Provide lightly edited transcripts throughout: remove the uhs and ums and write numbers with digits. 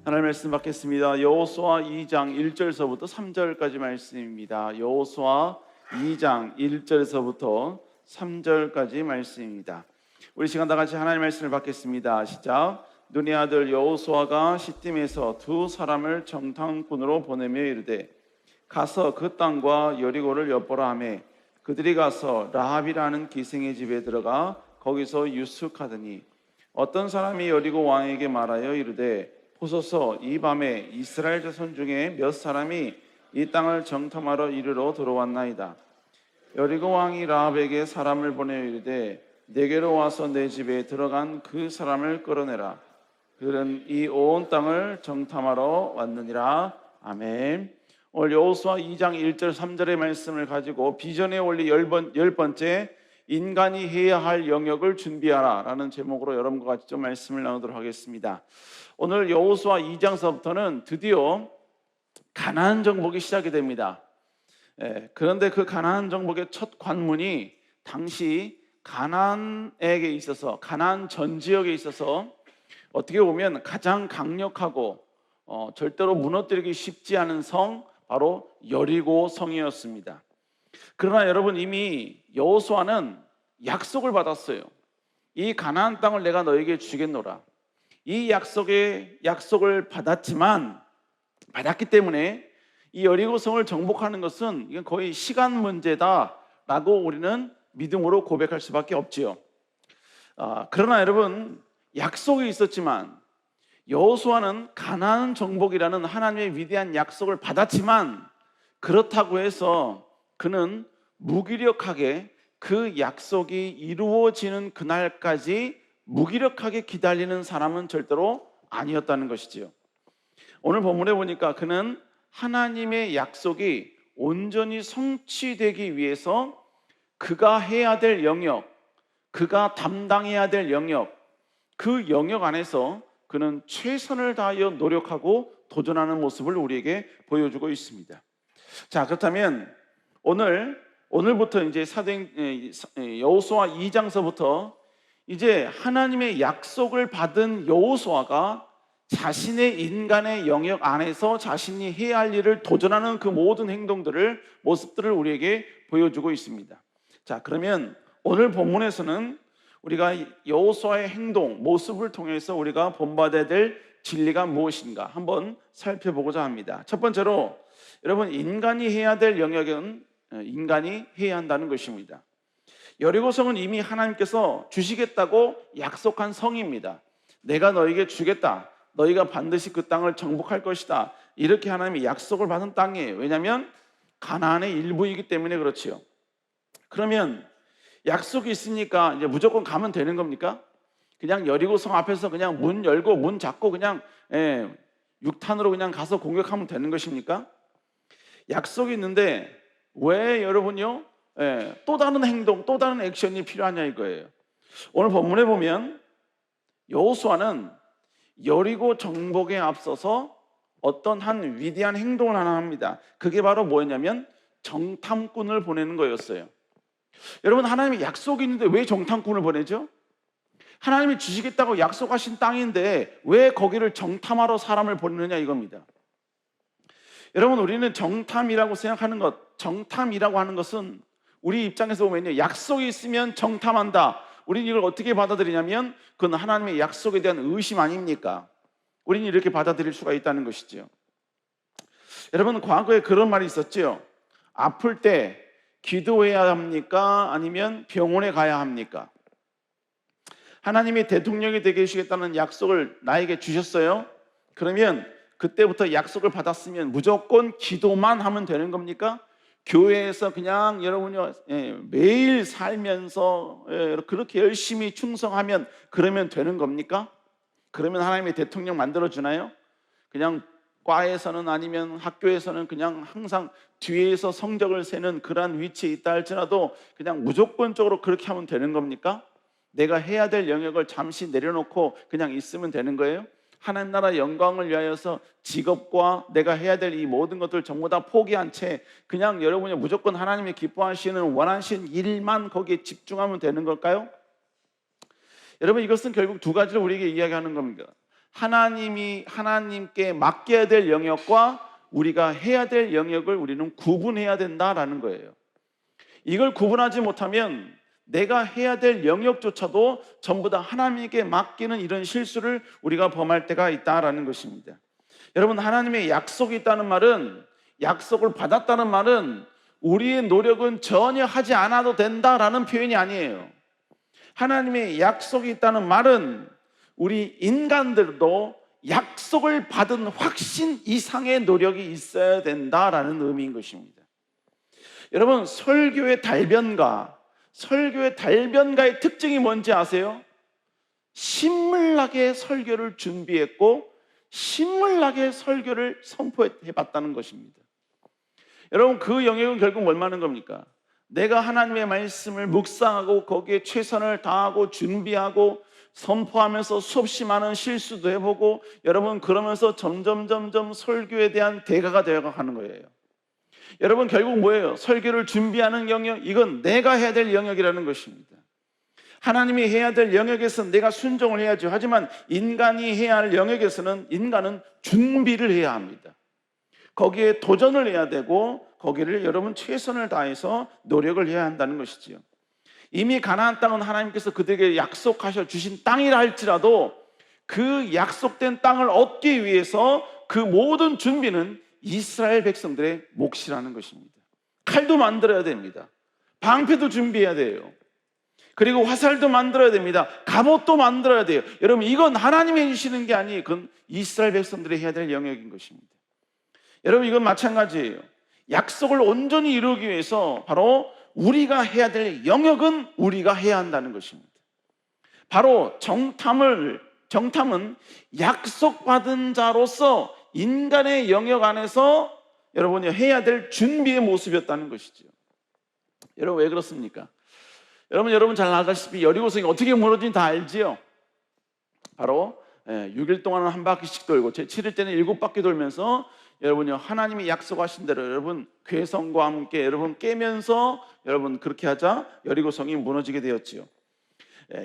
하나님 말씀 받겠습니다. 여호수아 2장 1절서부터 3절까지 말씀입니다. 여호수아 2장 1절서부터 3절까지 말씀입니다. 우리 시간 다 같이 하나님 말씀을 받겠습니다. 시작. 눈의 아들 여호수아가 시딤에서 두 사람을 정탐꾼으로 보내며 이르되 가서 그 땅과 여리고를 엿보라 하며 그들이 가서 라합이라는 기생의 집에 들어가 거기서 유숙하더니 어떤 사람이 여리고 왕에게 말하여 이르되 보소서 이 밤에 이스라엘 자손 중에 몇 사람이 이 땅을 정탐하러 이르러 들어왔나이다. 여리고 왕이 라합에게 사람을 보내어 이르되 내게로 와서 내 집에 들어간 그 사람을 끌어내라. 그들은 이 온 땅을 정탐하러 왔느니라. 아멘. 오늘 여호수아 2장 1절 3절의 말씀을 가지고 비전의 원리 10번째 인간이 해야 할 영역을 준비하라 라는 제목으로 여러분과 같이 좀 말씀을 나누도록 하겠습니다. 오늘 여호수아 2장서부터는 드디어 가나안 정복이 시작이 됩니다. 그런데 그 가나안 정복의 첫 관문이 당시 가나안에게 있어서 가나안 전 지역에 있어서 어떻게 보면 가장 강력하고 절대로 무너뜨리기 쉽지 않은 성, 바로 여리고 성이었습니다. 그러나 여러분, 이미 여호수아는 약속을 받았어요. 이 가나안 땅을 내가 너에게 주겠노라. 이 약속을 받았기 때문에 이 여리고 성을 정복하는 것은 이건 거의 시간 문제다라고 우리는 믿음으로 고백할 수밖에 없지요. 그러나 여러분, 약속이 있었지만 여호수아는 가나안 정복이라는 하나님의 위대한 약속을 받았지만 그렇다고 해서 그는 무기력하게 그 약속이 이루어지는 그날까지 무기력하게 기다리는 사람은 절대로 아니었다는 것이지요. 오늘 본문에 보니까 그는 하나님의 약속이 온전히 성취되기 위해서 그가 해야 될 영역, 그가 담당해야 될 영역, 그 영역 안에서 그는 최선을 다하여 노력하고 도전하는 모습을 우리에게 보여주고 있습니다. 자, 그렇다면 오늘부터 이제 여호수아 2장서부터 이제 하나님의 약속을 받은 여호수아가 자신의 인간의 영역 안에서 자신이 해야 할 일을 도전하는 그 모든 모습들을 우리에게 보여주고 있습니다. 자, 그러면 오늘 본문에서는 우리가 여호수아의 모습을 통해서 우리가 본받아야 될 진리가 무엇인가 한번 살펴보고자 합니다. 첫 번째로 여러분, 인간이 해야 될 영역은 인간이 해야 한다는 것입니다. 여리고성은 이미 하나님께서 주시겠다고 약속한 성입니다. 내가 너에게 주겠다. 너희가 반드시 그 땅을 정복할 것이다. 이렇게 하나님이 약속을 받은 땅이에요. 왜냐하면 가나안의 일부이기 때문에 그렇지요. 그러면 약속이 있으니까 이제 무조건 가면 되는 겁니까? 그냥 여리고성 앞에서 그냥 문 열고 문 잡고 그냥 육탄으로 그냥 가서 공격하면 되는 것입니까? 약속이 있는데 왜 여러분요? 또 다른 행동, 또 다른 액션이 필요하냐 이거예요. 오늘 본문에 보면 여호수아는 여리고 정복에 앞서서 어떤 한 위대한 행동을 하나 합니다. 그게 바로 뭐였냐면 정탐꾼을 보내는 거였어요. 여러분, 하나님이 약속이 있는데 왜 정탐꾼을 보내죠? 하나님이 주시겠다고 약속하신 땅인데 왜 거기를 정탐하러 사람을 보내느냐 이겁니다. 여러분, 우리는 정탐이라고 하는 것은 우리 입장에서 보면요, 약속이 있으면 정탐한다. 우리는 이걸 어떻게 받아들이냐면 그건 하나님의 약속에 대한 의심 아닙니까? 우리는 이렇게 받아들일 수가 있다는 것이죠. 여러분, 과거에 그런 말이 있었죠. 아플 때 기도해야 합니까? 아니면 병원에 가야 합니까? 하나님이 대통령이 되게 해주시겠다는 약속을 나에게 주셨어요. 그러면 그때부터 약속을 받았으면 무조건 기도만 하면 되는 겁니까? 교회에서 그냥 여러분이 매일 살면서 그렇게 열심히 충성하면 그러면 되는 겁니까? 그러면 하나님이 대통령 만들어주나요? 그냥 과에서는 아니면 학교에서는 그냥 항상 뒤에서 성적을 세는 그러한 위치에 있다 할지라도 그냥 무조건적으로 그렇게 하면 되는 겁니까? 내가 해야 될 영역을 잠시 내려놓고 그냥 있으면 되는 거예요? 하나님 나라 영광을 위하여서 직업과 내가 해야 될 이 모든 것들 전부 다 포기한 채 그냥 여러분이 무조건 하나님이 기뻐하시는 원하시는 일만 거기에 집중하면 되는 걸까요? 여러분, 이것은 결국 두 가지를 우리에게 이야기하는 겁니다. 하나님께 맡겨야 될 영역과 우리가 해야 될 영역을 우리는 구분해야 된다라는 거예요. 이걸 구분하지 못하면 내가 해야 될 영역조차도 전부 다 하나님께 맡기는 이런 실수를 우리가 범할 때가 있다라는 것입니다. 여러분, 하나님의 약속이 있다는 말은, 약속을 받았다는 말은 우리의 노력은 전혀 하지 않아도 된다라는 표현이 아니에요. 하나님의 약속이 있다는 말은 우리 인간들도 약속을 받은 확신 이상의 노력이 있어야 된다라는 의미인 것입니다. 여러분, 설교의 달변가의 특징이 뭔지 아세요? 신물나게 설교를 준비했고 신물나게 설교를 선포해봤다는 것입니다. 여러분, 그 영역은 결국 뭘 말하는 겁니까? 내가 하나님의 말씀을 묵상하고 거기에 최선을 다하고 준비하고 선포하면서 수없이 많은 실수도 해보고, 여러분, 그러면서 점점 설교에 대한 대가가 되어가는 거예요. 여러분, 결국 뭐예요? 설교를 준비하는 영역, 이건 내가 해야 될 영역이라는 것입니다. 하나님이 해야 될 영역에서는 내가 순종을 해야죠. 하지만 인간이 해야 할 영역에서는 인간은 준비를 해야 합니다. 거기에 도전을 해야 되고 거기를 여러분 최선을 다해서 노력을 해야 한다는 것이지요. 이미 가나안 땅은 하나님께서 그들에게 약속하셔 주신 땅이라 할지라도 그 약속된 땅을 얻기 위해서 그 모든 준비는 이스라엘 백성들의 몫이라는 것입니다. 칼도 만들어야 됩니다. 방패도 준비해야 돼요. 그리고 화살도 만들어야 됩니다. 갑옷도 만들어야 돼요. 여러분, 이건 하나님이 해주시는 게 아니에요. 그건 이스라엘 백성들이 해야 될 영역인 것입니다. 여러분, 이건 마찬가지예요. 약속을 온전히 이루기 위해서 바로 우리가 해야 될 영역은 우리가 해야 한다는 것입니다. 바로 정탐은 약속받은 자로서 인간의 영역 안에서 여러분이 해야 될 준비의 모습이었다는 것이죠. 여러분, 왜 그렇습니까? 여러분 잘 알다시피 여리고성이 어떻게 무너진지 다 알지요? 바로 6일 동안은 한 바퀴씩 돌고 제7일 때는 7바퀴 돌면서 여러분이 하나님이 약속하신 대로 여러분 괴성과 함께 여러분 깨면서 여러분 그렇게 하자 여리고성이 무너지게 되었지요.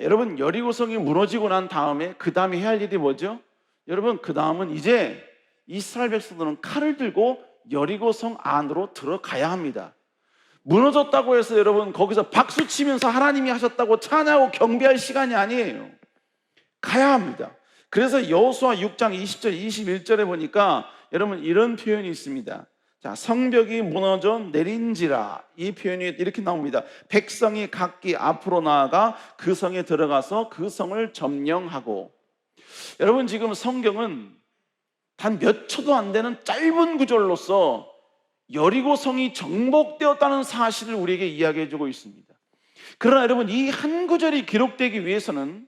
여러분, 여리고성이 무너지고 난 다음에 그 다음에 해야 할 일이 뭐죠? 여러분, 그 다음은 이제 이스라엘 백성들은 칼을 들고 여리고성 안으로 들어가야 합니다. 무너졌다고 해서 여러분 거기서 박수 치면서 하나님이 하셨다고 찬양하고 경배할 시간이 아니에요. 가야 합니다. 그래서 여호수아 6장 20절 21절에 보니까 여러분 이런 표현이 있습니다. 자, 성벽이 무너져 내린지라, 이 표현이 이렇게 나옵니다. 백성이 각기 앞으로 나아가 그 성에 들어가서 그 성을 점령하고. 여러분, 지금 성경은 단 몇 초도 안 되는 짧은 구절로서 여리고성이 정복되었다는 사실을 우리에게 이야기해 주고 있습니다. 그러나 여러분, 이 한 구절이 기록되기 위해서는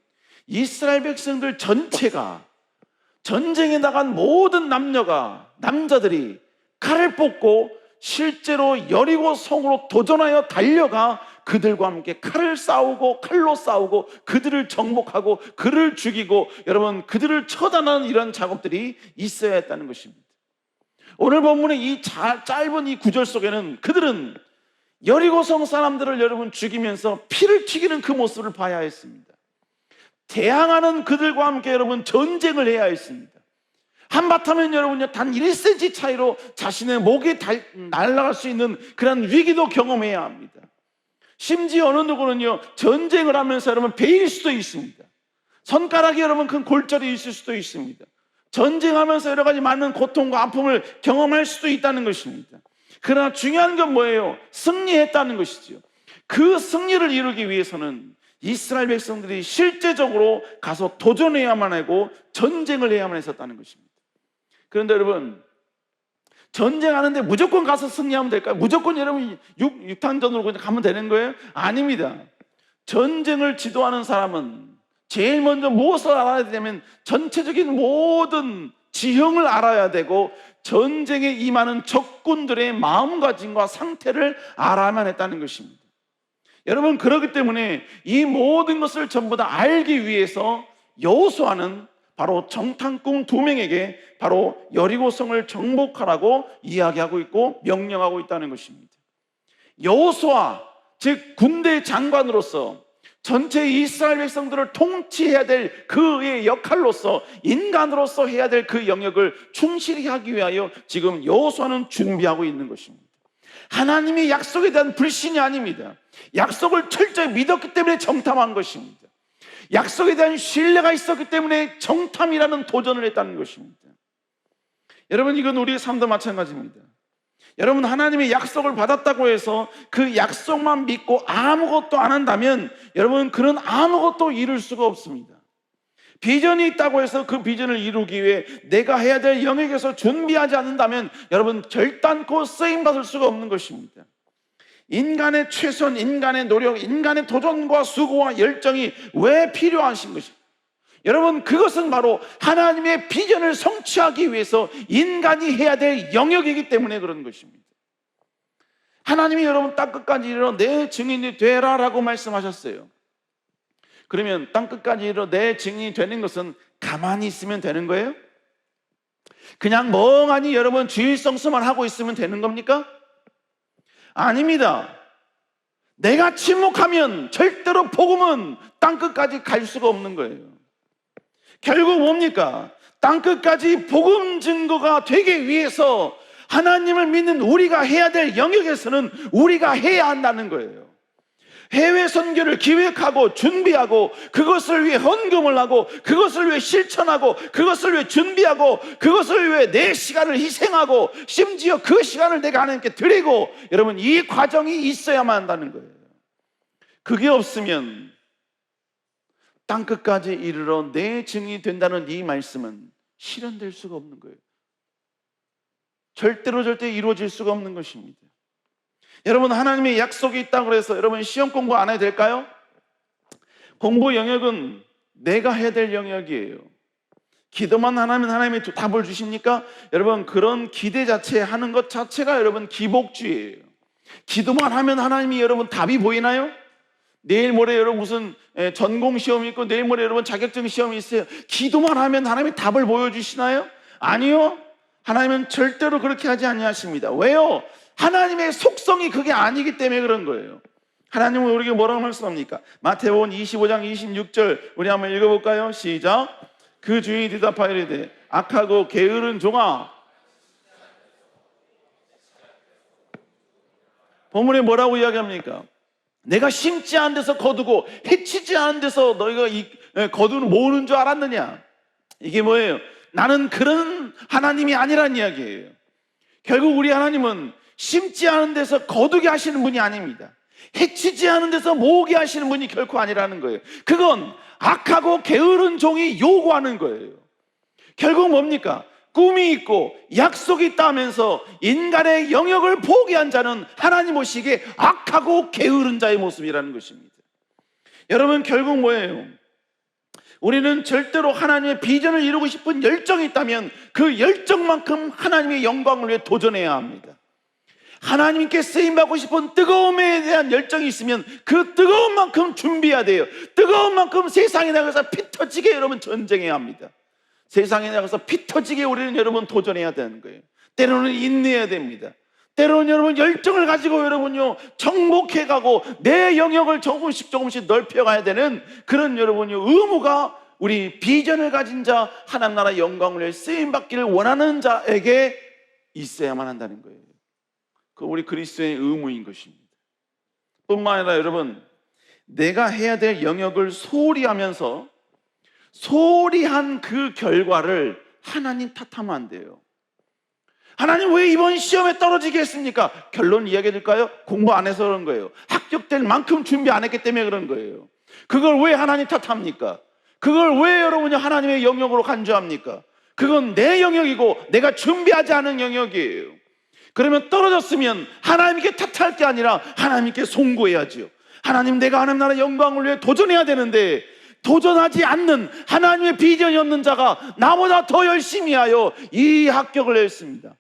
이스라엘 백성들 전체가, 전쟁에 나간 모든 남자들이 칼을 뽑고 실제로 여리고성으로 도전하여 달려가 그들과 함께 칼로 싸우고 그들을 정복하고 그를 죽이고 여러분 그들을 처단하는 이런 작업들이 있어야 했다는 것입니다. 오늘 본문의 이 짧은 이 구절 속에는 그들은 여리고성 사람들을 여러분 죽이면서 피를 튀기는 그 모습을 봐야 했습니다. 대항하는 그들과 함께 여러분 전쟁을 해야 했습니다. 한바탕은 여러분요 단 1cm 차이로 자신의 목이 날아갈 수 있는 그런 위기도 경험해야 합니다. 심지어 어느 누구는요 전쟁을 하면서 여러분 베일 수도 있습니다. 손가락이 여러분 큰 골절이 있을 수도 있습니다. 전쟁하면서 여러 가지 많은 고통과 아픔을 경험할 수도 있다는 것입니다. 그러나 중요한 건 뭐예요? 승리했다는 것이죠. 그 승리를 이루기 위해서는 이스라엘 백성들이 실제적으로 가서 도전해야만 하고 전쟁을 해야만 했었다는 것입니다. 그런데 여러분, 전쟁하는데 무조건 가서 승리하면 될까요? 무조건 여러분 육탄전으로 그냥 가면 되는 거예요? 아닙니다. 전쟁을 지도하는 사람은 제일 먼저 무엇을 알아야 되냐면 전체적인 모든 지형을 알아야 되고 전쟁에 임하는 적군들의 마음가짐과 상태를 알아야만 했다는 것입니다. 여러분, 그렇기 때문에 이 모든 것을 전부 다 알기 위해서 여호수아는 바로 정탐꾼 2명에게 바로 여리고성을 정복하라고 이야기하고 있고 명령하고 있다는 것입니다. 여호수아, 즉 군대 장관으로서 전체 이스라엘 백성들을 통치해야 될 그의 역할로서, 인간으로서 해야 될 그 영역을 충실히 하기 위하여 지금 여호수아는 준비하고 있는 것입니다. 하나님의 약속에 대한 불신이 아닙니다. 약속을 철저히 믿었기 때문에 정탐한 것입니다. 약속에 대한 신뢰가 있었기 때문에 정탐이라는 도전을 했다는 것입니다. 여러분, 이건 우리의 삶도 마찬가지입니다. 여러분, 하나님의 약속을 받았다고 해서 그 약속만 믿고 아무것도 안 한다면 여러분, 그런 아무것도 이룰 수가 없습니다. 비전이 있다고 해서 그 비전을 이루기 위해 내가 해야 될 영역에서 준비하지 않는다면 여러분, 결단코 쓰임받을 수가 없는 것입니다. 인간의 최선, 인간의 노력, 인간의 도전과 수고와 열정이 왜 필요하신 것입니까? 여러분, 그것은 바로 하나님의 비전을 성취하기 위해서 인간이 해야 될 영역이기 때문에 그런 것입니다. 하나님이 여러분 땅끝까지 이르러 내 증인이 되라 라고 말씀하셨어요. 그러면 땅끝까지 이르러 내 증인이 되는 것은 가만히 있으면 되는 거예요? 그냥 멍하니 여러분 주일성수만 하고 있으면 되는 겁니까? 아닙니다. 내가 침묵하면 절대로 복음은 땅끝까지 갈 수가 없는 거예요. 결국 뭡니까? 땅끝까지 복음 증거가 되기 위해서 하나님을 믿는 우리가 해야 될 영역에서는 우리가 해야 한다는 거예요. 해외 선교를 기획하고 준비하고 그것을 위해 헌금을 하고 그것을 위해 실천하고 그것을 위해 준비하고 그것을 위해 내 시간을 희생하고 심지어 그 시간을 내가 하나님께 드리고, 여러분, 이 과정이 있어야만 한다는 거예요. 그게 없으면 땅끝까지 이르러 내 증인이 된다는 이 말씀은 실현될 수가 없는 거예요. 절대 이루어질 수가 없는 것입니다. 여러분, 하나님의 약속이 있다고 해서 여러분 시험 공부 안 해도 될까요? 공부 영역은 내가 해야 될 영역이에요. 기도만 하면 하나님이 답을 주십니까? 여러분, 그런 기대 자체 하는 것 자체가 여러분 기복주의예요. 기도만 하면 하나님이 여러분 답이 보이나요? 내일 모레 여러분 무슨 전공 시험이 있고 내일 모레 여러분 자격증 시험이 있어요. 기도만 하면 하나님이 답을 보여주시나요? 아니요. 하나님은 절대로 그렇게 하지 아니하십니다. 왜요? 하나님의 속성이 그게 아니기 때문에 그런 거예요. 하나님은 우리에게 뭐라고 말씀합니까? 마태복음 25장 26절 우리 한번 읽어볼까요? 시작. 그 주인이 대답하여 이르되 악하고 게으른 종아. 본문에 뭐라고 이야기합니까? 내가 심지 않은 데서 거두고 해치지 않은 데서 너희가 거두는 모으는 줄 알았느냐? 이게 뭐예요? 나는 그런 하나님이 아니란 이야기예요. 결국 우리 하나님은 심지 않은 데서 거두게 하시는 분이 아닙니다. 해치지 않은 데서 모으게 하시는 분이 결코 아니라는 거예요. 그건 악하고 게으른 종이 요구하는 거예요. 결국 뭡니까? 꿈이 있고 약속이 있다면서 인간의 영역을 포기한 자는 하나님 보시기에 악하고 게으른 자의 모습이라는 것입니다. 여러분, 결국 뭐예요? 우리는 절대로 하나님의 비전을 이루고 싶은 열정이 있다면 그 열정만큼 하나님의 영광을 위해 도전해야 합니다. 하나님께 쓰임받고 싶은 뜨거움에 대한 열정이 있으면 그 뜨거운 만큼 준비해야 돼요. 뜨거운 만큼 세상에 나가서 피 터지게 여러분 전쟁해야 합니다. 세상에 나가서 피 터지게 우리는 여러분 도전해야 되는 거예요. 때로는 인내해야 됩니다. 때로는 여러분 열정을 가지고 여러분요 정복해가고 내 영역을 조금씩 넓혀가야 되는 그런 여러분요 의무가 우리 비전을 가진 자, 하나님 나라 영광을 위해 쓰임받기를 원하는 자에게 있어야만 한다는 거예요. 그 우리 그리스도의 의무인 것입니다. 뿐만 아니라 여러분, 내가 해야 될 영역을 소홀히 하면서 소홀히 한 그 결과를 하나님 탓하면 안 돼요. 하나님 왜 이번 시험에 떨어지게 했습니까? 결론 이야기해줄까요? 공부 안 해서 그런 거예요. 합격될 만큼 준비 안 했기 때문에 그런 거예요. 그걸 왜 하나님 탓합니까? 그걸 왜 여러분이 하나님의 영역으로 간주합니까? 그건 내 영역이고 내가 준비하지 않은 영역이에요. 그러면 떨어졌으면 하나님께 탓할 게 아니라 하나님께 송구해야지요. 하나님, 내가 하나님 나라 영광을 위해 도전해야 되는데 도전하지 않는 하나님의 비전이 없는 자가 나보다 더 열심히 하여 이 합격을 했습니다.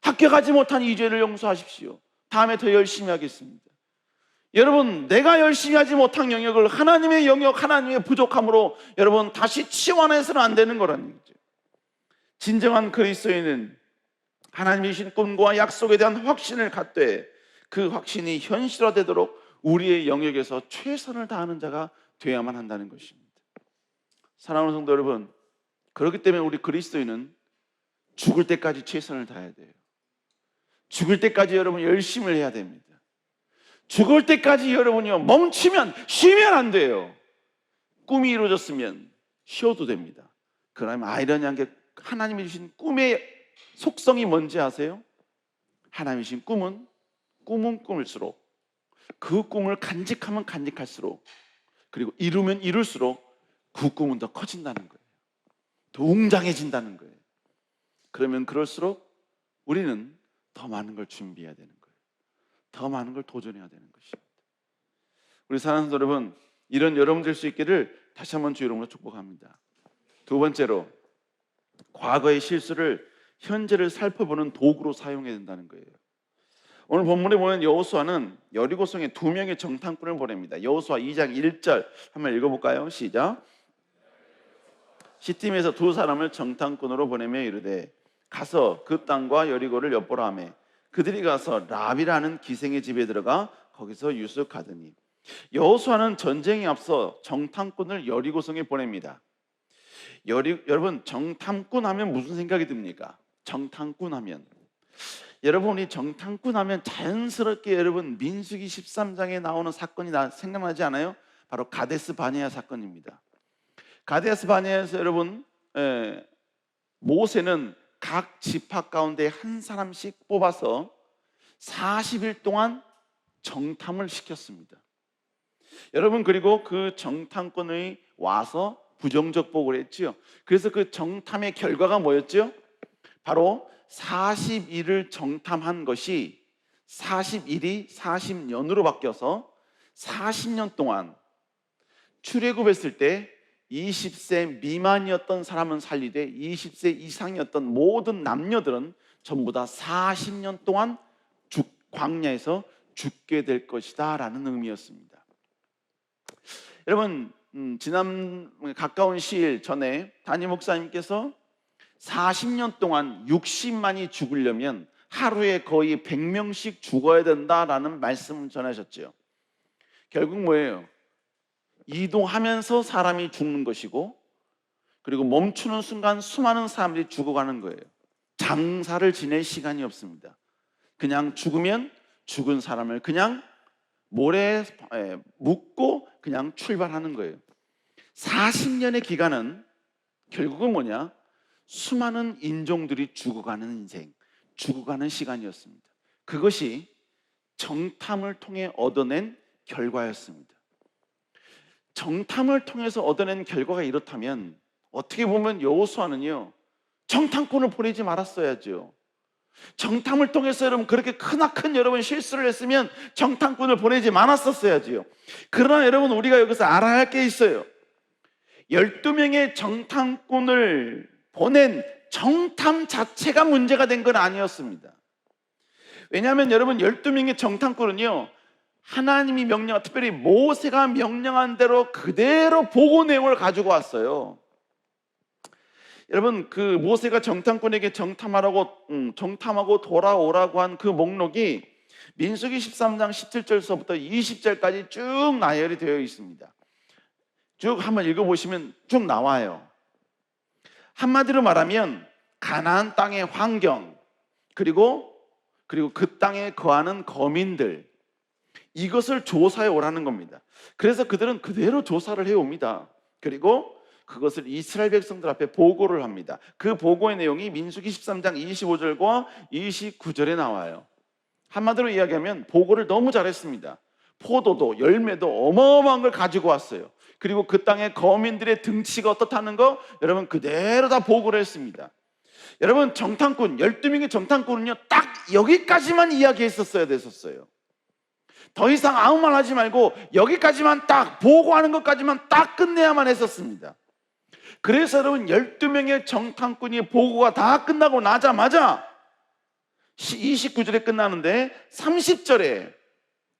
합격하지 못한 이 죄를 용서하십시오. 다음에 더 열심히 하겠습니다. 여러분, 내가 열심히 하지 못한 영역을 하나님의 영역, 하나님의 부족함으로 여러분 다시 치환해서는 안 되는 거라는 거죠. 진정한 그리스도인은 하나님이 주신 꿈과 약속에 대한 확신을 갖되 그 확신이 현실화되도록 우리의 영역에서 최선을 다하는 자가 되어야만 한다는 것입니다. 사랑하는 성도 여러분, 그렇기 때문에 우리 그리스도인은 죽을 때까지 최선을 다해야 돼요. 죽을 때까지 여러분 열심을 해야 됩니다. 죽을 때까지 여러분이요 멈추면 쉬면 안 돼요. 꿈이 이루어졌으면 쉬어도 됩니다. 그러면 아이러니한 게 하나님이 주신 꿈의 속성이 뭔지 아세요? 하나님이 주신 꿈은 꿈을수록 그 꿈을 간직하면 간직할수록 그리고 이루면 이룰수록 그 꿈은 더 커진다는 거예요. 더 웅장해진다는 거예요. 그러면 그럴수록 우리는 더 많은 걸 준비해야 되는 거예요. 더 많은 걸 도전해야 되는 것입니다. 우리 사랑하는 여러분, 이런 여러분 될 수 있기를 다시 한번 주 이름으로 축복합니다. 두 번째로, 과거의 실수를 현재를 살펴보는 도구로 사용해야 된다는 거예요. 오늘 본문에 보면 여호수아는 여리고성에 2명의 정탐꾼을 보냅니다. 여호수아 2장 1절 한번 읽어볼까요? 시작. 시팀에서 2사람을 정탐꾼으로 보내며 이르되 가서 그 땅과 여리고를 엿보라 하매 그들이 가서 랍이라는 기생의 집에 들어가 거기서 유숙하더니 여호수아는 전쟁에 앞서 정탐꾼을 여리고성에 보냅니다. 여러분, 정탐꾼 하면 무슨 생각이 듭니까? 정탐꾼 하면 여러분이 정탐꾼 하면 자연스럽게 여러분 민수기 13장에 나오는 사건이 생각나지 않아요? 바로 가데스 바네아 사건입니다. 가데스 바네아에서 여러분 모세는 각 지파 가운데 한 사람씩 뽑아서 40일 동안 정탐을 시켰습니다. 여러분, 그리고 그 정탐꾼이 와서 부정적 보고를 했지요. 그래서 그 정탐의 결과가 뭐였죠? 바로 40일을 정탐한 것이 40일이 40년으로 바뀌어서 40년 동안 출애굽했을 때 20세 미만이었던 사람은 살리되 20세 이상이었던 모든 남녀들은 전부 다 40년 동안 광야에서 죽게 될 것이다 라는 의미였습니다. 여러분, 지난 가까운 시일 전에 담임 목사님께서 40년 동안 60만이 죽으려면 하루에 거의 100명씩 죽어야 된다라는 말씀을 전하셨죠. 결국 뭐예요? 이동하면서 사람이 죽는 것이고 그리고 멈추는 순간 수많은 사람들이 죽어가는 거예요. 장사를 지낼 시간이 없습니다. 그냥 죽으면 죽은 사람을 그냥 모래에 묻고 그냥 출발하는 거예요. 40년의 기간은 결국은 뭐냐? 수많은 인종들이 죽어가는 인생, 죽어가는 시간이었습니다. 그것이 정탐을 통해 얻어낸 결과였습니다. 정탐을 통해서 얻어낸 결과가 이렇다면 어떻게 보면 여호수아는요 정탐꾼을 보내지 말았어야죠. 정탐을 통해서 여러분 그렇게 크나큰 여러분 실수를 했으면 정탐꾼을 보내지 말았었어야지요. 그러나 여러분 우리가 여기서 알아야 할 게 있어요. 12명의 정탐꾼을 보낸 정탐 자체가 문제가 된 건 아니었습니다. 왜냐하면 여러분 12명의 정탐꾼은요 하나님이 명령, 특별히 모세가 명령한 대로 그대로 보고 내용을 가지고 왔어요. 여러분 그 모세가 정탐꾼에게 정탐하고 돌아오라고 한 그 목록이 민수기 13장 17절서부터 20절까지 쭉 나열이 되어 있습니다. 쭉 한번 읽어보시면 쭉 나와요. 한마디로 말하면 가나안 땅의 환경 그리고 그 땅에 거하는 거민들 이것을 조사해 오라는 겁니다. 그래서 그들은 그대로 조사를 해옵니다. 그리고 그것을 이스라엘 백성들 앞에 보고를 합니다. 그 보고의 내용이 민수기 13장 25절과 29절에 나와요. 한마디로 이야기하면 보고를 너무 잘했습니다. 포도도 열매도 어마어마한 걸 가지고 왔어요. 그리고 그 땅의 거민들의 등치가 어떻다는 거 여러분 그대로 다 보고를 했습니다. 여러분 정탐꾼 12명의 정탐꾼은요 딱 여기까지만 이야기했었어야 됐었어요. 더 이상 아무 말 하지 말고 여기까지만 딱 보고하는 것까지만 딱 끝내야만 했었습니다. 그래서 여러분 12명의 정탐꾼이 보고가 다 끝나고 나자마자 29절에 끝나는데 30절에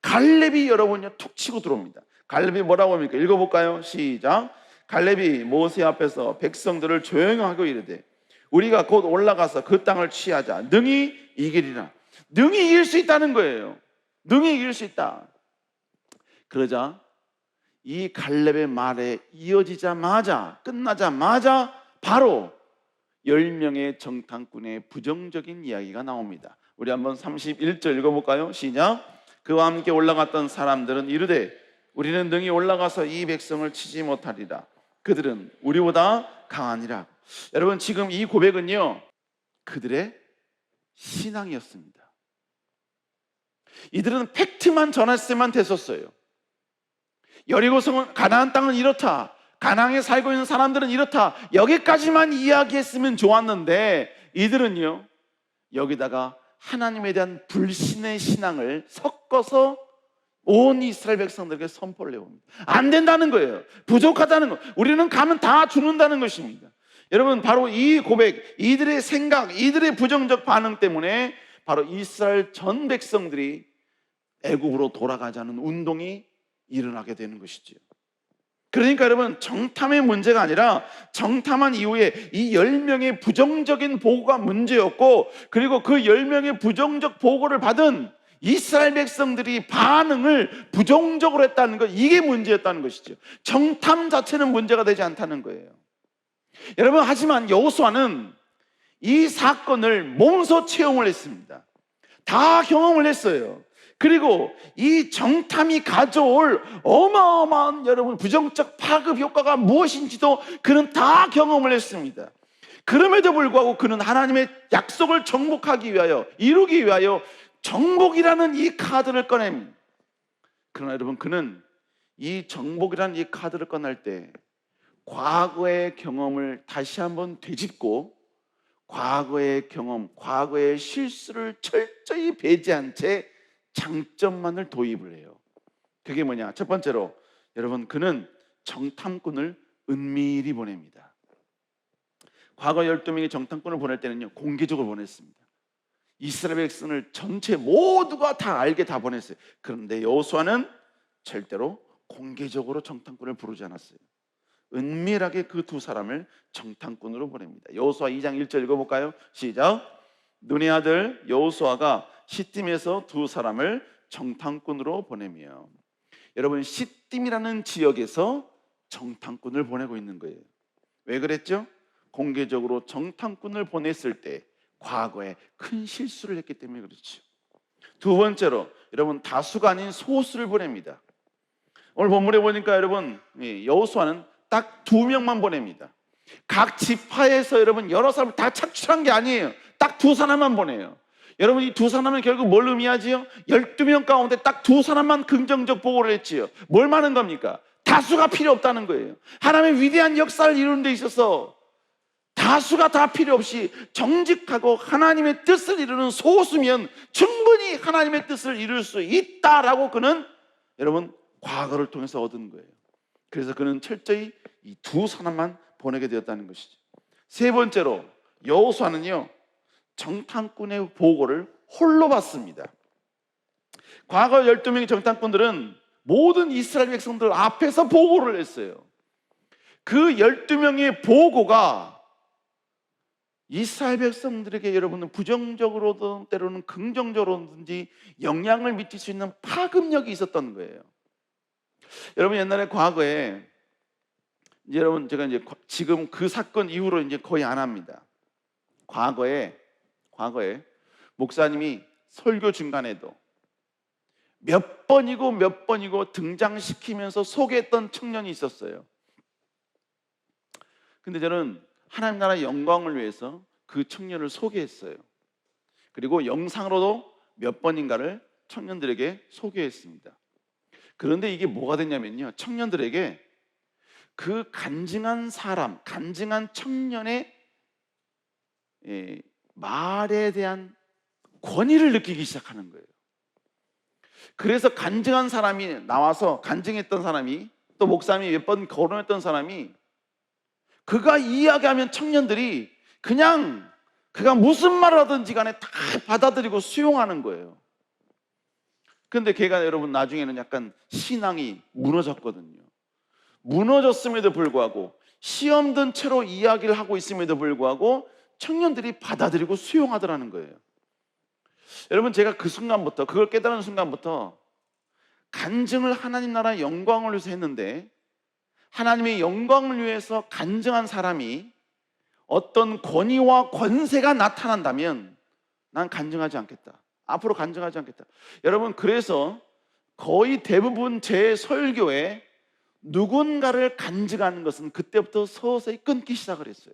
갈렙이 여러분요 툭 치고 들어옵니다. 갈렙이 뭐라고 합니까? 읽어볼까요? 시작. 갈렙이 모세 앞에서 백성들을 조용히 하고 이르되 우리가 곧 올라가서 그 땅을 취하자. 능히 이기리라. 능히 이길 수 있다는 거예요. 능히 이길 수 있다. 그러자 이 갈렙의 말에 이어지자마자 끝나자마자 바로 10명의 정탐꾼의 부정적인 이야기가 나옵니다. 우리 한번 31절 읽어볼까요? 시작. 그와 함께 올라갔던 사람들은 이르되 우리는 능히 올라가서 이 백성을 치지 못하리라. 그들은 우리보다 강하니라. 여러분, 지금 이 고백은요, 그들의 신앙이었습니다. 이들은 팩트만 전했으면 됐었어요. 여리고성은, 가나안 땅은 이렇다, 가나안에 살고 있는 사람들은 이렇다, 여기까지만 이야기했으면 좋았는데 이들은요, 여기다가 하나님에 대한 불신의 신앙을 섞어서 온 이스라엘 백성들에게 선포를 해옵니다. 안 된다는 거예요. 부족하다는 거. 우리는 가면 다 죽는다는 것입니다. 여러분, 바로 이 고백, 이들의 생각, 이들의 부정적 반응 때문에 바로 이스라엘 전 백성들이 애굽으로 돌아가자는 운동이 일어나게 되는 것이죠. 그러니까 여러분, 정탐의 문제가 아니라 정탐한 이후에 이 10명의 부정적인 보고가 문제였고, 그리고 그 10명의 부정적 보고를 받은 이스라엘 백성들이 반응을 부정적으로 했다는 것, 이게 문제였다는 것이죠. 정탐 자체는 문제가 되지 않다는 거예요. 여러분, 하지만 여호수아는 이 사건을 몸소 체험을 했습니다. 다 경험을 했어요. 그리고 이 정탐이 가져올 어마어마한 여러분 부정적 파급 효과가 무엇인지도 그는 다 경험을 했습니다. 그럼에도 불구하고 그는 하나님의 약속을 정복하기 위하여, 이루기 위하여 정복이라는 이 카드를 꺼냅니다. 그러나 여러분, 그는 이 정복이라는 이 카드를 꺼낼 때 과거의 경험을 다시 한번 되짚고 과거의 경험, 과거의 실수를 철저히 배제한 채 장점만을 도입을 해요. 그게 뭐냐? 첫 번째로 여러분, 그는 정탐꾼을 은밀히 보냅니다. 과거 12명의 정탐꾼을 보낼 때는요, 공개적으로 보냈습니다. 이스라엘 백성을 전체 모두가 다 알게 다 보냈어요. 그런데 여호수아는 절대로 공개적으로 정탐꾼을 부르지 않았어요. 은밀하게 그 두 사람을 정탐꾼으로 보냅니다. 여호수아 2장 1절 읽어볼까요? 시작. 눈의 아들 여호수아가 시딤에서 두 사람을 정탐꾼으로 보내며, 여러분, 시딤이라는 지역에서 정탐꾼을 보내고 있는 거예요. 왜 그랬죠? 공개적으로 정탐꾼을 보냈을 때 과거에 큰 실수를 했기 때문에 그렇죠. 두 번째로 여러분, 다수가 아닌 소수를 보냅니다. 오늘 본문에 보니까 여러분, 여호수아는 딱 2명만 보냅니다. 각 지파에서 여러분 여러 사람을 다 착출한 게 아니에요. 딱 2사람만 보내요. 여러분, 이 2사람은 결국 뭘 의미하지요? 12명 가운데 딱 2사람만 긍정적 보고를 했지요. 뭘 말하는 겁니까? 다수가 필요 없다는 거예요. 하나님의 위대한 역사를 이루는 데 있어서 다수가 다 필요 없이 정직하고 하나님의 뜻을 이루는 소수면 충분히 하나님의 뜻을 이룰 수 있다라고 그는 여러분 과거를 통해서 얻은 거예요. 그래서 그는 철저히 이 2사람만 보내게 되었다는 것이죠. 세 번째로 여호수아는요, 정탐꾼의 보고를 홀로 받습니다. 과거 12명의 정탐꾼들은 모든 이스라엘 백성들 앞에서 보고를 했어요. 그 12명의 보고가 이스라엘 백성들에게 여러분은 부정적으로든 때로는 긍정적으로든지 영향을 미칠 수 있는 파급력이 있었던 거예요. 여러분, 옛날에 과거에 이제 여러분, 제가 이제 지금 그 사건 이후로 이제 거의 안 합니다. 과거에 목사님이 설교 중간에도 몇 번이고 등장시키면서 소개했던 청년이 있었어요. 근데 저는 하나님 나라의 영광을 위해서 그 청년을 소개했어요. 그리고 영상으로도 몇 번인가를 청년들에게 소개했습니다. 그런데 이게 뭐가 됐냐면요, 청년들에게 그 간증한 사람, 간증한 청년의 말에 대한 권위를 느끼기 시작하는 거예요. 그래서 간증한 사람이 나와서, 간증했던 사람이, 또 목사님이 몇 번 거론했던 사람이, 그가 이야기하면 청년들이 그냥 그가 무슨 말을 하든지 간에 다 받아들이고 수용하는 거예요. 근데 걔가 여러분 나중에는 약간 신앙이 무너졌거든요. 무너졌음에도 불구하고, 시험 든 채로 이야기를 하고 있음에도 불구하고 청년들이 받아들이고 수용하더라는 거예요. 여러분, 제가 그 순간부터, 그걸 깨달은 순간부터 간증을 하나님 나라의 영광을 위해서 했는데, 하나님의 영광을 위해서 간증한 사람이 어떤 권위와 권세가 나타난다면 난 간증하지 않겠다. 앞으로 간증하지 않겠다. 여러분, 그래서 거의 대부분 제 설교에 누군가를 간증하는 것은 그때부터 서서히 끊기 시작을 했어요.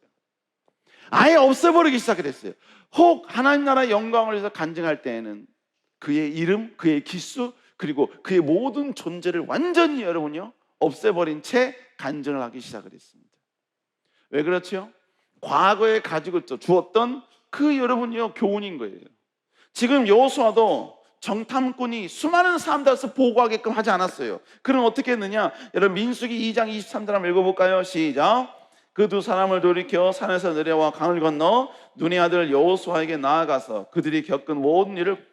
아예 없애버리기 시작을 했어요. 혹 하나님 나라의 영광을 위해서 간증할 때에는 그의 이름, 그의 기수, 그리고 그의 모든 존재를 완전히 여러분요 없애버린 채 간증을 하기 시작을 했습니다. 왜 그렇죠? 과거에 가지고 주었던 그 여러분요 교훈인 거예요. 지금 여호수아도 정탐꾼이 수많은 사람들 앞에서 보고하게끔 하지 않았어요. 그럼 어떻게 했느냐? 여러분 민수기 2장 23절 한번 읽어볼까요? 시작. 그 두 사람을 돌이켜 산에서 내려와 강을 건너 눈의 아들 여호수아에게 나아가서 그들이 겪은 모든 일을,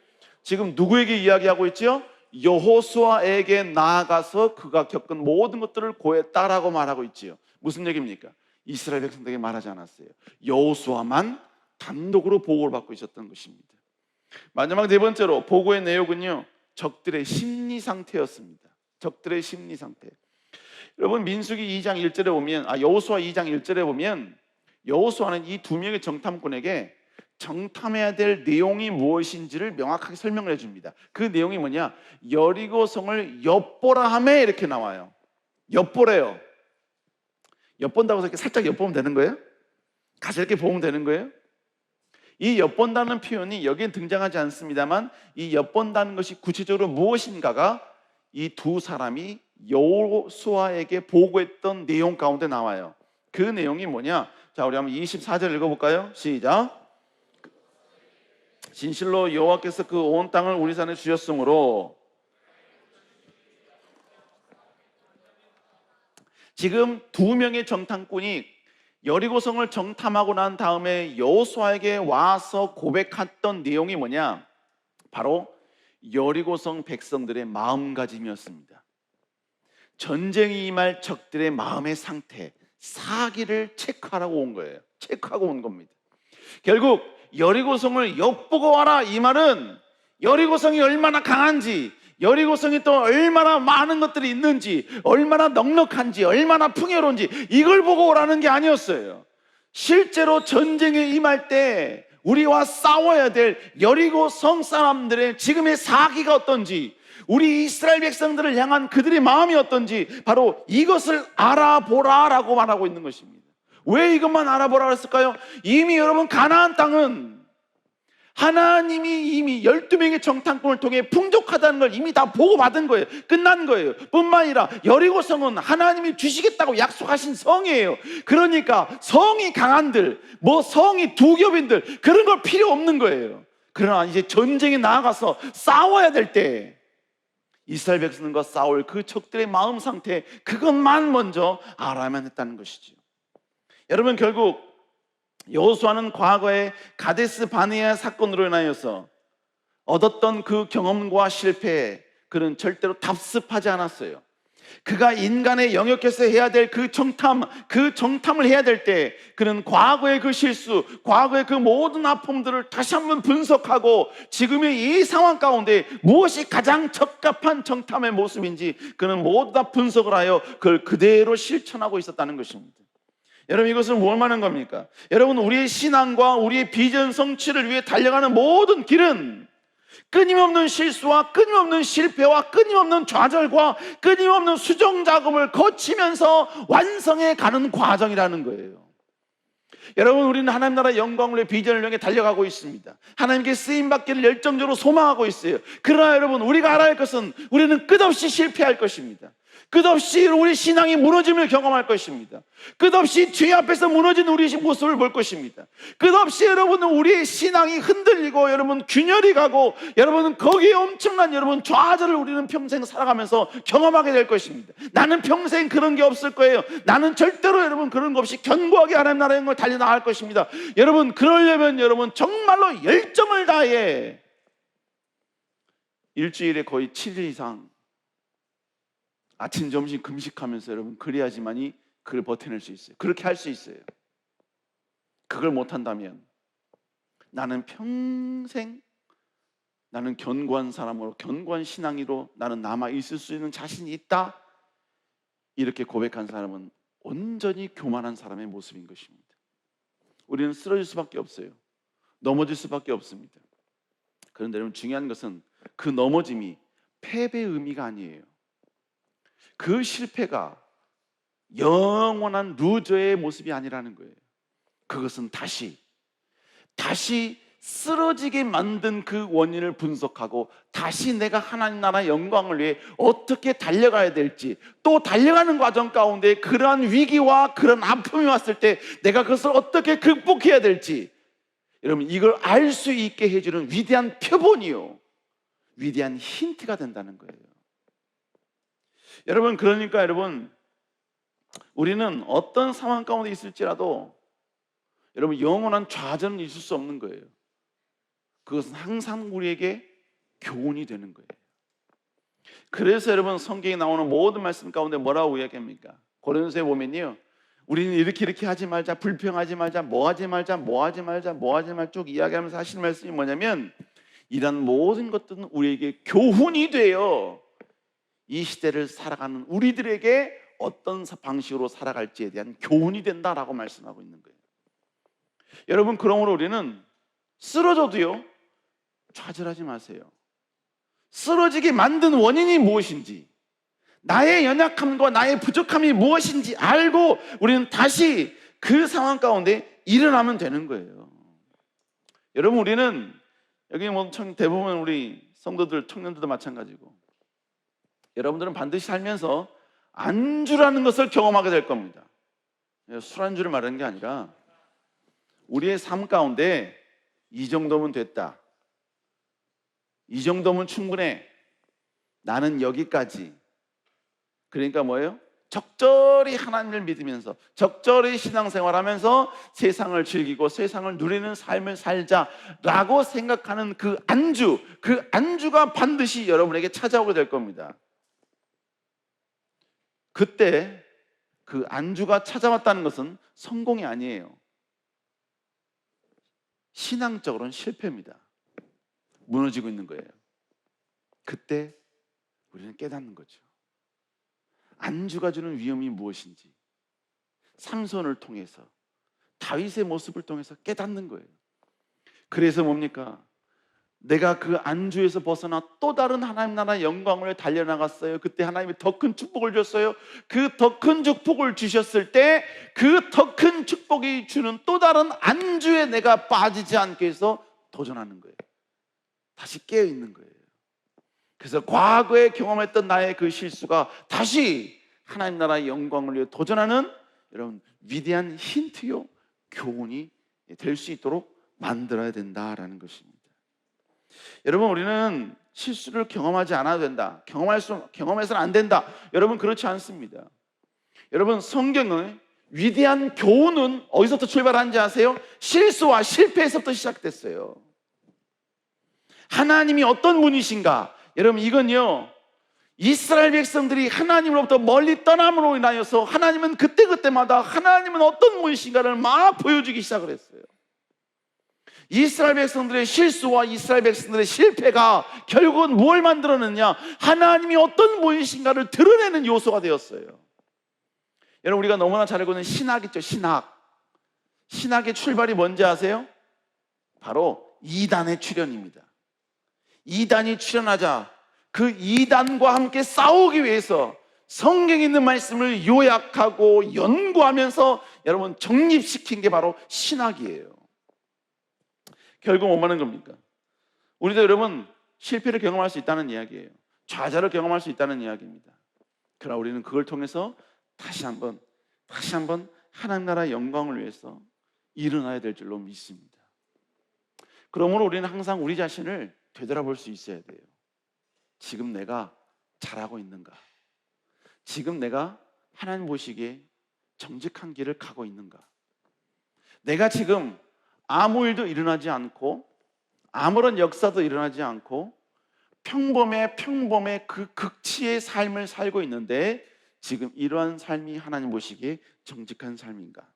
지금 누구에게 이야기하고 있지요? 여호수아에게 나아가서 그가 겪은 모든 것들을 고했다라고 말하고 있지요. 무슨 얘기입니까? 이스라엘 백성들에게 말하지 않았어요. 여호수아만 단독으로 보고를 받고 있었던 것입니다. 마지막 네 번째로 보고의 내용은요, 적들의 심리 상태였습니다. 적들의 심리 상태. 여러분 민수기 2장 1절에 보면, 여호수아 2장 1절에 보면 여호수아는 이 두 명의 정탐꾼에게 정탐해야 될 내용이 무엇인지를 명확하게 설명을 해줍니다. 그 내용이 뭐냐? 여리고성을 엿보라 하매 이렇게 나와요. 엿보래요. 엿본다고 해서 이렇게 살짝 엿보면 되는 거예요? 가서 이렇게 보면 되는 거예요? 이 엿본다는 표현이 여기엔 등장하지 않습니다만, 이 엿본다는 것이 구체적으로 무엇인가가 이 두 사람이 여호수아에게 보고했던 내용 가운데 나와요. 그 내용이 뭐냐? 자, 우리 한번 24절 읽어볼까요? 시작. 진실로 여호와께서 그 온 땅을 우리 산에 주셨으므로. 지금 두 명의 정탐꾼이 여리고성을 정탐하고 난 다음에 여호수아에게 와서 고백했던 내용이 뭐냐? 바로 여리고성 백성들의 마음가짐이었습니다. 전쟁이 임할 적들의 마음의 상태, 사기를 체크하라고 온 거예요. 체크하고 온 겁니다. 결국 여리고성을 엿보고 와라, 이 말은 여리고성이 얼마나 강한지, 여리고성이 또 얼마나 많은 것들이 있는지, 얼마나 넉넉한지, 얼마나 풍요로운지 이걸 보고 오라는 게 아니었어요. 실제로 전쟁에 임할 때 우리와 싸워야 될 여리고성 사람들의 지금의 사기가 어떤지, 우리 이스라엘 백성들을 향한 그들의 마음이 어떤지 바로 이것을 알아보라라고 말하고 있는 것입니다. 왜 이것만 알아보라고 했을까요? 이미 여러분 가나안 땅은 하나님이 이미 12명의 정탐꾼을 통해 풍족하다는 걸 이미 다 보고받은 거예요. 끝난 거예요. 뿐만 아니라 여리고성은 하나님이 주시겠다고 약속하신 성이에요. 그러니까 성이 강한들, 성이 두겹인들 그런 걸 필요 없는 거예요. 그러나 이제 전쟁에 나아가서 싸워야 될 때 이스라엘 백성과 싸울 그 적들의 마음 상태, 그것만 먼저 알아야만 했다는 것이죠. 여러분, 결국 여호수아는 과거에 가데스 바네아 사건으로 인하여서 얻었던 그 경험과 실패에 그는 절대로 답습하지 않았어요. 그가 인간의 영역에서 해야 될 그 정탐을 해야 될 때 그는 과거의 그 실수, 과거의 그 모든 아픔들을 다시 한번 분석하고 지금의 이 상황 가운데 무엇이 가장 적합한 정탐의 모습인지 그는 모두 다 분석을 하여 그걸 그대로 실천하고 있었다는 것입니다. 여러분, 이것은 뭘 말하는 겁니까? 여러분, 우리의 신앙과 우리의 비전 성취를 위해 달려가는 모든 길은 끊임없는 실수와 끊임없는 실패와 끊임없는 좌절과 끊임없는 수정 작업을 거치면서 완성해 가는 과정이라는 거예요. 여러분, 우리는 하나님 나라 영광을 위해 비전을 향해 달려가고 있습니다. 하나님께 쓰임받기를 열정적으로 소망하고 있어요. 그러나 여러분, 우리가 알아야 할 것은 우리는 끝없이 실패할 것입니다. 끝없이 우리 신앙이 무너짐을 경험할 것입니다. 끝없이 죄 앞에서 무너진 우리 모습을 볼 것입니다. 끝없이 여러분은 우리의 신앙이 흔들리고 여러분 균열이 가고 여러분은 거기에 엄청난 여러분 좌절을 우리는 평생 살아가면서 경험하게 될 것입니다. 나는 평생 그런 게 없을 거예요. 나는 절대로 여러분 그런 거 없이 견고하게 하나님 나라의 영광을 달려나갈 것입니다. 여러분, 그러려면 여러분 정말로 열정을 다해 일주일에 거의 7일 이상 아침, 점심 금식하면서 여러분 그래야지만이 그걸 버텨낼 수 있어요. 그렇게 할 수 있어요. 그걸 못한다면 나는 평생 나는 견고한 사람으로, 견고한 신앙이로 나는 남아 있을 수 있는 자신이 있다, 이렇게 고백한 사람은 온전히 교만한 사람의 모습인 것입니다. 우리는 쓰러질 수밖에 없어요. 넘어질 수밖에 없습니다. 그런데 여러분, 중요한 것은 그 넘어짐이 패배의 의미가 아니에요. 그 실패가 영원한 루저의 모습이 아니라는 거예요. 그것은 다시 쓰러지게 만든 그 원인을 분석하고 다시 내가 하나님 나라 영광을 위해 어떻게 달려가야 될지, 또 달려가는 과정 가운데 그러한 위기와 그런 아픔이 왔을 때 내가 그것을 어떻게 극복해야 될지, 여러분, 이걸 알 수 있게 해주는 위대한 표본이요, 위대한 힌트가 된다는 거예요. 여러분, 그러니까 여러분, 우리는 어떤 상황 가운데 있을지라도 여러분, 영원한 좌절은 있을 수 없는 거예요. 그것은 항상 우리에게 교훈이 되는 거예요. 그래서 여러분, 성경에 나오는 모든 말씀 가운데 뭐라고 이야기합니까? 고린도서에 보면요, 우리는 이렇게 하지 말자, 불평하지 말자, 뭐하지 말자 쭉 이야기하면서 하시는 말씀이 뭐냐면, 이런 모든 것들은 우리에게 교훈이 돼요. 이 시대를 살아가는 우리들에게 어떤 방식으로 살아갈지에 대한 교훈이 된다라고 말씀하고 있는 거예요. 여러분, 그러므로 우리는 쓰러져도요, 좌절하지 마세요. 쓰러지게 만든 원인이 무엇인지, 나의 연약함과 나의 부족함이 무엇인지 알고 우리는 다시 그 상황 가운데 일어나면 되는 거예요. 여러분, 우리는 여기 대부분 우리 성도들, 청년들도 마찬가지고, 여러분들은 반드시 살면서 안주라는 것을 경험하게 될 겁니다. 술안주를 말하는 게 아니라 우리의 삶 가운데 이 정도면 됐다, 이 정도면 충분해, 나는 여기까지. 그러니까 뭐예요? 적절히 하나님을 믿으면서 적절히 신앙생활하면서 세상을 즐기고 세상을 누리는 삶을 살자라고 생각하는 그 안주가 반드시 여러분에게 찾아오게 될 겁니다. 그때 그 안주가 찾아왔다는 것은 성공이 아니에요. 신앙적으로는 실패입니다. 무너지고 있는 거예요. 그때 우리는 깨닫는 거죠. 안주가 주는 위험이 무엇인지 삼손을 통해서, 다윗의 모습을 통해서 깨닫는 거예요. 그래서 뭡니까? 내가 그 안주에서 벗어나 또 다른 하나님 나라 영광을 달려나갔어요. 그때 하나님이 더 큰 축복을 줬어요. 그 더 큰 축복을 주셨을 때 그 더 큰 축복이 주는 또 다른 안주에 내가 빠지지 않게 해서 도전하는 거예요. 다시 깨어있는 거예요. 그래서 과거에 경험했던 나의 그 실수가 다시 하나님 나라의 영광을 위해 도전하는, 여러분, 위대한 힌트요, 교훈이 될 수 있도록 만들어야 된다라는 것입니다. 여러분, 우리는 실수를 경험하지 않아도 된다, 경험해서는 안 된다, 여러분, 그렇지 않습니다. 여러분, 성경의 위대한 교훈은 어디서부터 출발하는지 아세요? 실수와 실패에서부터 시작됐어요. 하나님이 어떤 분이신가? 여러분, 이건요, 이스라엘 백성들이 하나님으로부터 멀리 떠남으로 인하여서 하나님은 그때마다 하나님은 어떤 분이신가를 막 보여주기 시작을 했어요. 이스라엘 백성들의 실수와 이스라엘 백성들의 실패가 결국은 뭘 만들어냈냐? 하나님이 어떤 분이신가를 드러내는 요소가 되었어요. 여러분, 우리가 너무나 잘 알고 있는 신학 있죠, 신학의 출발이 뭔지 아세요? 바로 이단의 출현입니다. 이단이 출현하자 그 이단과 함께 싸우기 위해서 성경에 있는 말씀을 요약하고 연구하면서 여러분 정립시킨 게 바로 신학이에요. 결국 뭐 하는 겁니까? 우리도 여러분 실패를 경험할 수 있다는 이야기예요. 좌절을 경험할 수 있다는 이야기입니다. 그러나 우리는 그걸 통해서 다시 한번 하나님 나라의 영광을 위해서 일어나야 될 줄로 믿습니다. 그러므로 우리는 항상 우리 자신을 되돌아볼 수 있어야 돼요. 지금 내가 잘하고 있는가? 지금 내가 하나님 보시기에 정직한 길을 가고 있는가? 내가 지금 아무 일도 일어나지 않고 아무런 역사도 일어나지 않고 평범의 그 극치의 삶을 살고 있는데 지금 이러한 삶이 하나님 보시기에 정직한 삶인가?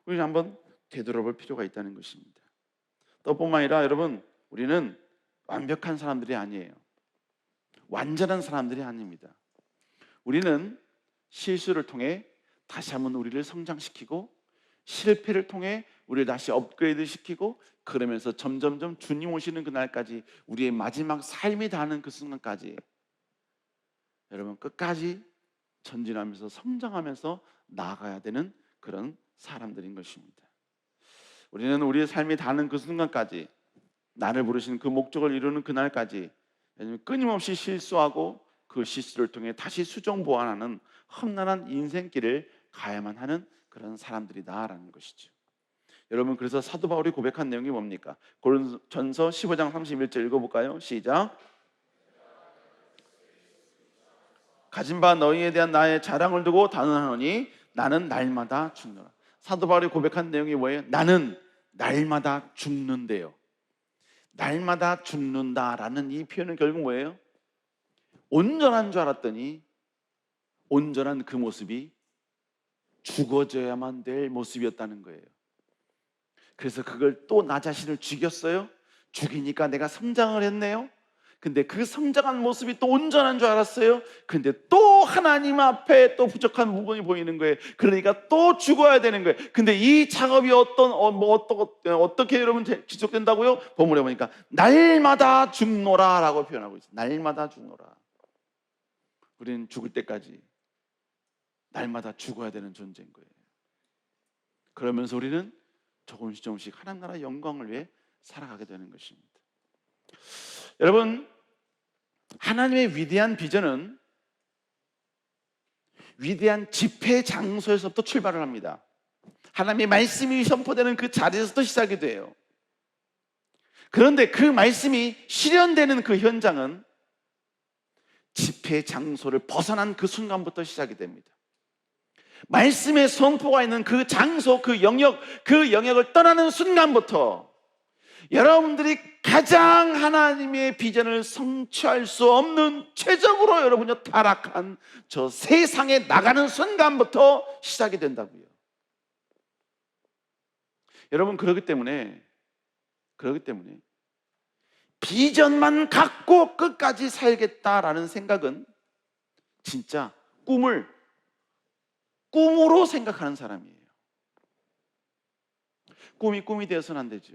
우리는 한번 되돌아볼 필요가 있다는 것입니다. 또 뿐만 아니라 여러분, 우리는 완벽한 사람들이 아니에요. 완전한 사람들이 아닙니다. 우리는 실수를 통해 다시 한번 우리를 성장시키고, 실패를 통해 우리를 다시 업그레이드 시키고, 그러면서 점점점 주님 오시는 그날까지, 우리의 마지막 삶이 닿는 그 순간까지 여러분 끝까지 전진하면서 성장하면서 나아가야 되는 그런 사람들인 것입니다. 우리는 우리의 삶이 닿는 그 순간까지, 나를 부르신 그 목적을 이루는 그날까지 끊임없이 실수하고 그 실수를 통해 다시 수정 보완하는 험난한 인생길을 가야만 하는 그런 사람들이다라는 것이죠. 여러분, 그래서 사도 바울이 고백한 내용이 뭡니까? 고린도전서 15장 31절 읽어볼까요? 시작. 가진 바 너희에 대한 나의 자랑을 두고 단언하노니 나는 날마다 죽노라. 사도 바울이 고백한 내용이 뭐예요? 나는 날마다 죽는데요. 날마다 죽는다라는 이 표현은 결국 뭐예요? 온전한 줄 알았더니 온전한 그 모습이 죽어져야만 될 모습이었다는 거예요. 그래서 그걸 또 나 자신을 죽였어요. 죽이니까 내가 성장을 했네요. 근데 그 성장한 모습이 또 온전한 줄 알았어요. 근데 또 하나님 앞에 또 부족한 부분이 보이는 거예요. 그러니까 또 죽어야 되는 거예요. 근데 이 작업이 어떻게 여러분 지속된다고요? 본문에 보니까 날마다 죽노라 라고 표현하고 있어요. 날마다 죽노라. 우리는 죽을 때까지 날마다 죽어야 되는 존재인 거예요. 그러면서 우리는 조금씩 하나님 나라 영광을 위해 살아가게 되는 것입니다. 여러분, 하나님의 위대한 비전은 위대한 집회 장소에서부터 출발을 합니다. 하나님의 말씀이 선포되는 그 자리에서부터 시작이 돼요. 그런데 그 말씀이 실현되는 그 현장은 집회 장소를 벗어난 그 순간부터 시작이 됩니다. 말씀의 선포가 있는 그 장소, 그 영역을 떠나는 순간부터 여러분들이 가장 하나님의 비전을 성취할 수 없는 최적으로 여러분이 타락한 저 세상에 나가는 순간부터 시작이 된다고요. 여러분, 그렇기 때문에 비전만 갖고 끝까지 살겠다라는 생각은 진짜 꿈으로 생각하는 사람이에요. 꿈이 되어서는 안 되죠.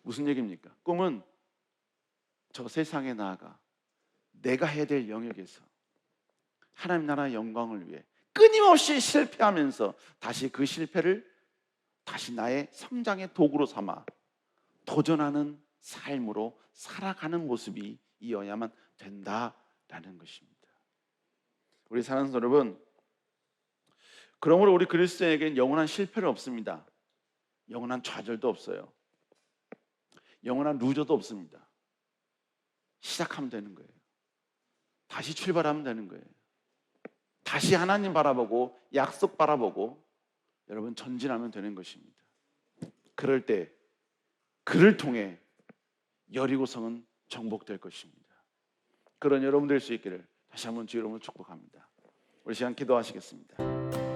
무슨 얘기입니까? 꿈은 저 세상에 나아가 내가 해야 될 영역에서 하나님 나라의 영광을 위해 끊임없이 실패하면서 다시 그 실패를 다시 나의 성장의 도구로 삼아 도전하는 삶으로 살아가는 모습이 이어야만 된다라는 것입니다. 우리 사랑하는 여러분, 그러므로 우리 그리스도인에게는 영원한 실패는 없습니다. 영원한 좌절도 없어요. 영원한 루저도 없습니다. 시작하면 되는 거예요. 다시 출발하면 되는 거예요. 다시 하나님 바라보고 약속 바라보고 여러분 전진하면 되는 것입니다. 그럴 때 그를 통해 여리고성은 정복될 것입니다. 그런 여러분 될 수 있기를 다시 한번 주 여러분을 축복합니다. 우리 시간 기도하시겠습니다.